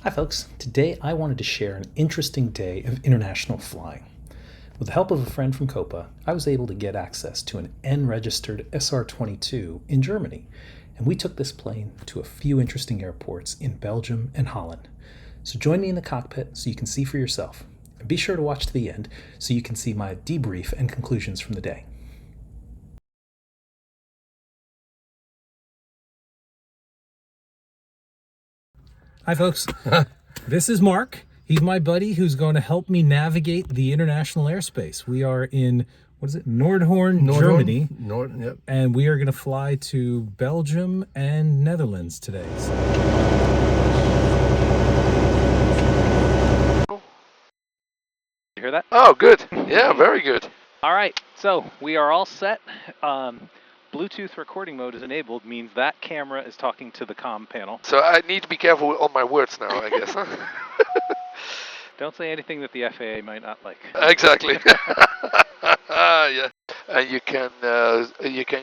Hi folks, today I wanted to share an interesting day of international flying. With the help of a friend from Copa, I was able to get access to an N-registered SR-22 in Germany, and we took this plane to a few interesting airports in Belgium and Holland. So join me in the cockpit so you can see for yourself. And be sure to watch to the end so you can see my debrief and conclusions from the day. Hi folks, this is Mark. He's my buddy who's going to help me navigate the international airspace. We are in, what is it, Nordhorn, Germany. Yep. And we are going to fly to Belgium and Netherlands today. You hear that? Oh, good. Yeah, very good. All right, so we are all set. Bluetooth recording mode is enabled, means that camera is talking to the comm panel. So I need to be careful with all my words now, I guess. Don't say anything that the FAA might not like. Exactly. Yeah. And you can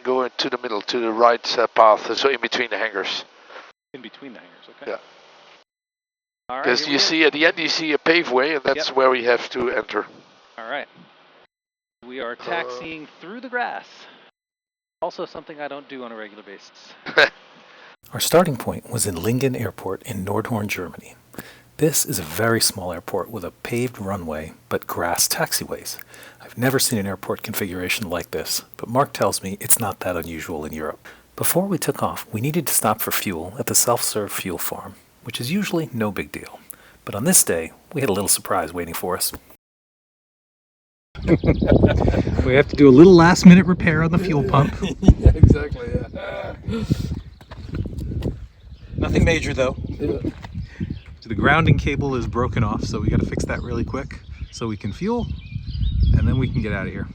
go into the middle, to the right path, so in between the hangars. In between the hangars, okay. Yeah. All right. Because you see at the end, you see a paveway, and that's where we have to enter. All right. We are taxiing through the grass. Also something I don't do on a regular basis. Our starting point was in Lingen Airport in Nordhorn, Germany. This is a very small airport with a paved runway but grass taxiways. I've never seen an airport configuration like this, but Mark tells me it's not that unusual in Europe. Before we took off, we needed to stop for fuel at the self-serve fuel farm, which is usually no big deal. But on this day, we had a little surprise waiting for us. We have to do a little last-minute repair on the fuel pump. Yeah, exactly, yeah. Nothing major, though. Yeah. So the grounding cable is broken off, so we got to fix that really quick so we can fuel, and then we can get out of here.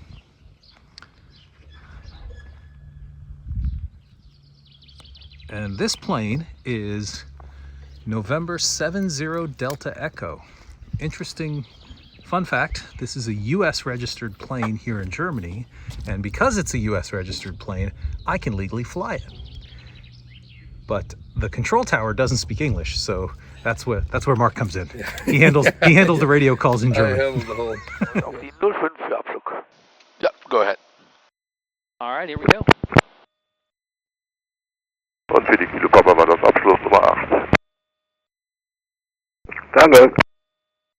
And this plane is November 70 Delta Echo. Interesting fun fact, this is a US registered plane here in Germany, and because it's a US registered plane, I can legally fly it. But the control tower doesn't speak English, so that's where Mark comes in. He handles the radio calls in German. I handle the whole. Yeah, go ahead. All right, here we go. 40 Kilo Papa war das Abschluss Nummer 8. Danke.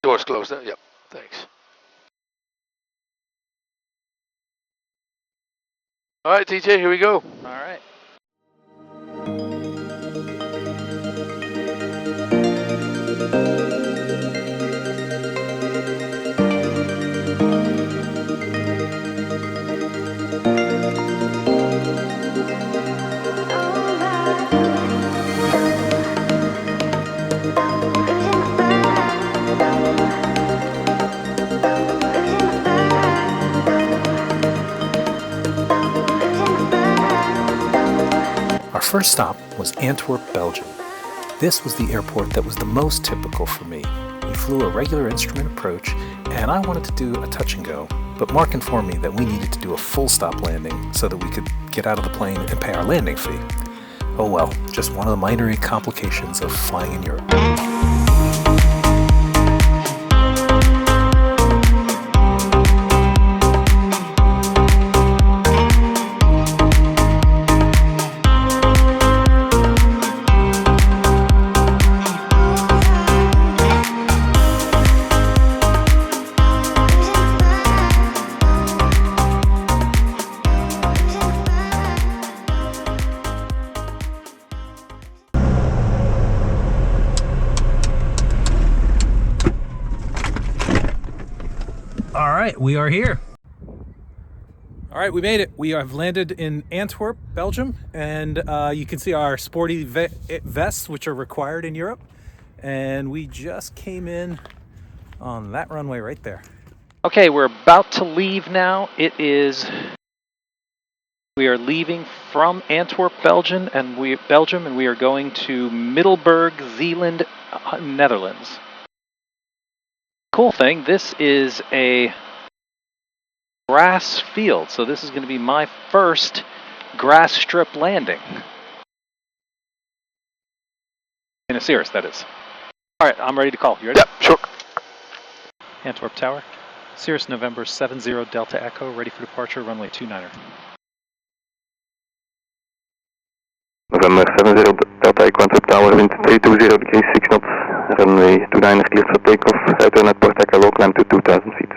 Doors closed, yep, thanks. All right, TJ, here we go. All right. Our first stop was Antwerp, Belgium. This was the airport that was the most typical for me. We flew a regular instrument approach, and I wanted to do a touch and go, but Mark informed me that we needed to do a full stop landing so that we could get out of the plane and pay our landing fee. Oh well, just one of the minor complications of flying in Europe. All right, we are here. All right, we made it. We have landed in Antwerp, Belgium, and you can see our sporty vests, which are required in Europe. And we just came in on that runway right there. Okay, we're about to leave now. We are leaving from Antwerp, Belgium, and we are going to Middelburg, Zeeland, Netherlands. Cool thing, this is a grass field, so this is going to be my first grass strip landing. In a Cirrus, that is. Alright, I'm ready to call. You ready? Yep, sure. Antwerp Tower. Cirrus November 70 Delta Echo, ready for departure, runway 29er. November 70 Delta Echo Antwerp Tower, wind 320 degrees 6 knots, runway 29er cleared for takeoff, right turn at Port Echo, low climb to 2,000 feet.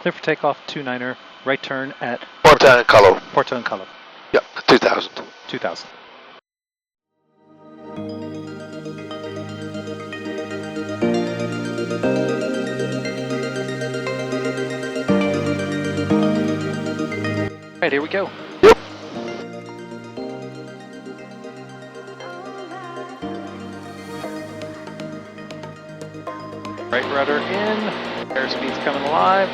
Clear for takeoff, 29er, right turn at Porta and Calo. Porto and Calo. Yep, 2000. 2000. Alright, here we go. Yep. Right rudder in, airspeed's coming alive.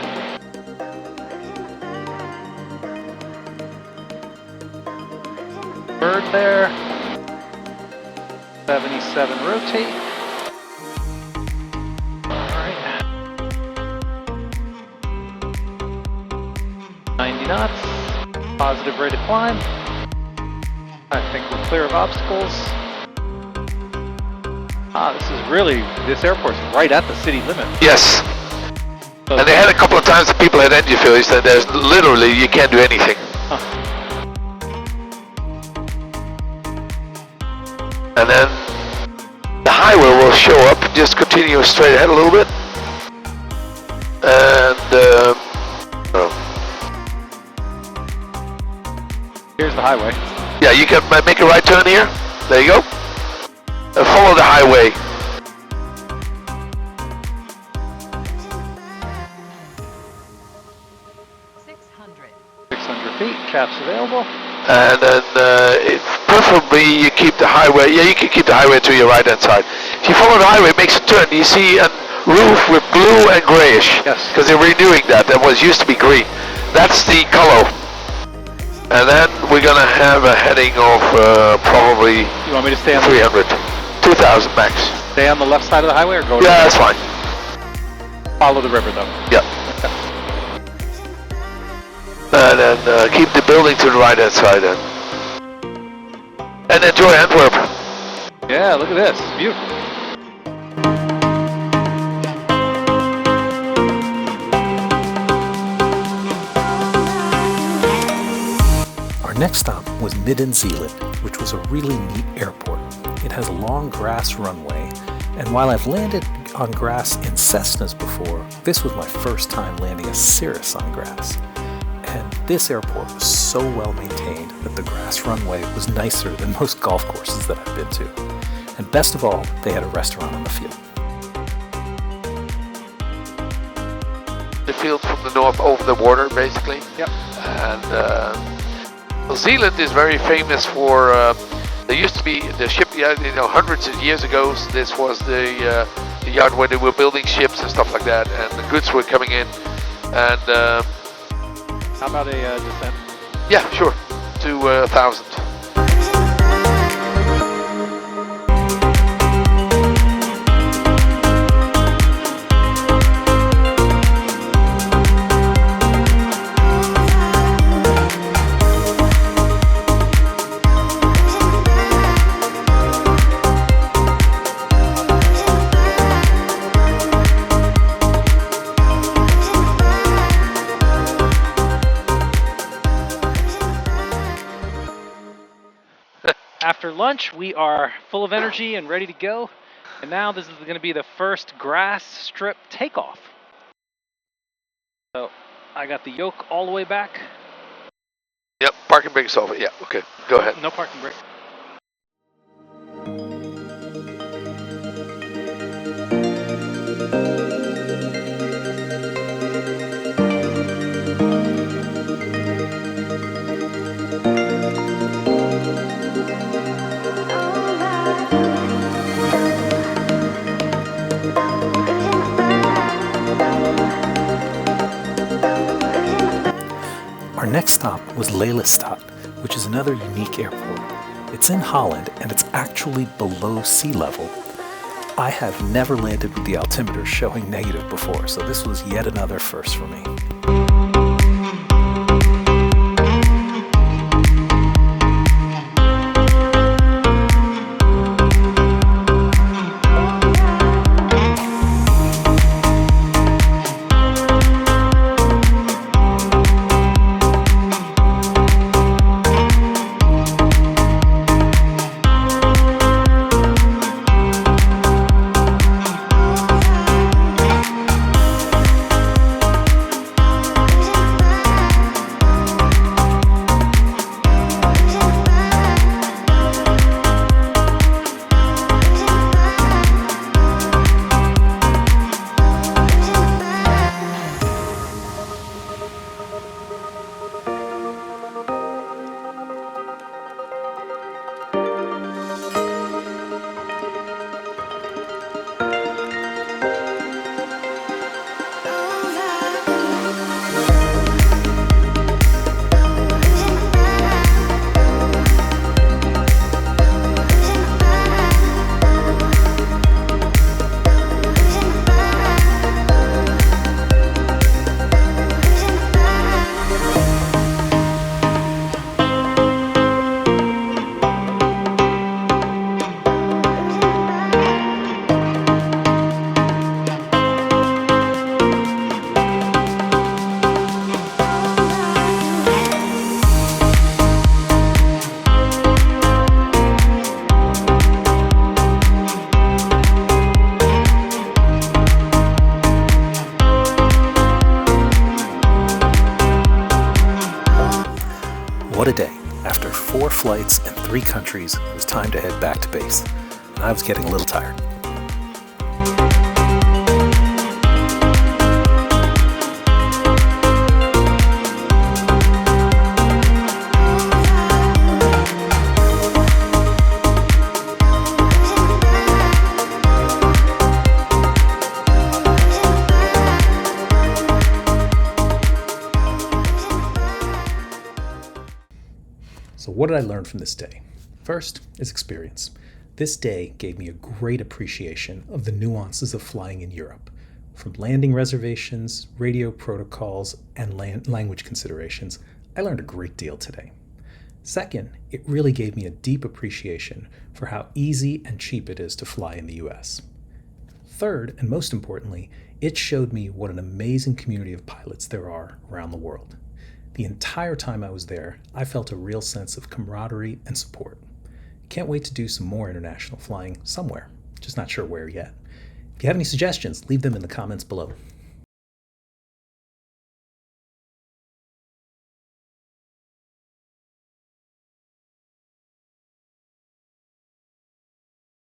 Bird there. 77 rotate. Alright. 90 knots. Positive rate of climb. I think we're clear of obstacles. This airport's right at the city limit. Yes. So And they had a couple of times that people had engine failures that there's literally, you can't do anything. Huh. And then the highway will show up, just continue straight ahead a little bit. And, Here's the highway. yeah, you can make a right turn here. There you go. And follow the highway. 600 feet, caps available. And then preferably you keep the highway, yeah, you can keep the highway to your right hand side. If you follow the highway, it makes a turn. You see a roof with blue and grayish. Yes. Because they're renewing that. That was used to be green. That's the color. And then we're going to have a heading of probably You want me to stay on 300. 2,000 max. stay on the left side of the highway or go? Yeah, that's fine. Follow the river though. Yeah. And then keep the building to the right hand side then. And enjoy Antwerp. Yeah, look at this. Beautiful. Our next stop was Midden-Zeeland, which was a really neat airport. It has a long grass runway, and while I've landed on grass in Cessnas before, this was my first time landing a Cirrus on grass. And this airport was so well maintained that the grass runway was nicer than most golf courses that I've been to. And best of all, they had a restaurant on the field. The field from the north over the water, basically. Yep. And New Zealand is very famous for. There used to be the shipyard, hundreds of years ago. This was the yard where they were building ships and stuff like that, and the goods were coming in. And How about a descent? yeah, sure, to 1,000. After lunch, we are full of energy and ready to go. And now this is going to be the first grass strip takeoff. So I got the yoke all the way back. Yep, parking brake is over. Yeah, okay, go ahead. No parking brake. Our next stop was Lelystad, which is another unique airport. It's in Holland and it's actually below sea level. I have never landed with the altimeter showing negative before, so this was yet another first for me. what a day. After 4 flights and 3 countries, it was time to head back to base. And I was getting a little tired. So what did I learn from this day? First is experience. This day gave me a great appreciation of the nuances of flying in Europe. From landing reservations, radio protocols, and language considerations, I learned a great deal today. Second, it really gave me a deep appreciation for how easy and cheap it is to fly in the US. Third, and most importantly, it showed me what an amazing community of pilots there are around the world. The entire time I was there, I felt a real sense of camaraderie and support. Can't wait to do some more international flying somewhere, just not sure where yet. If you have any suggestions, leave them in the comments below.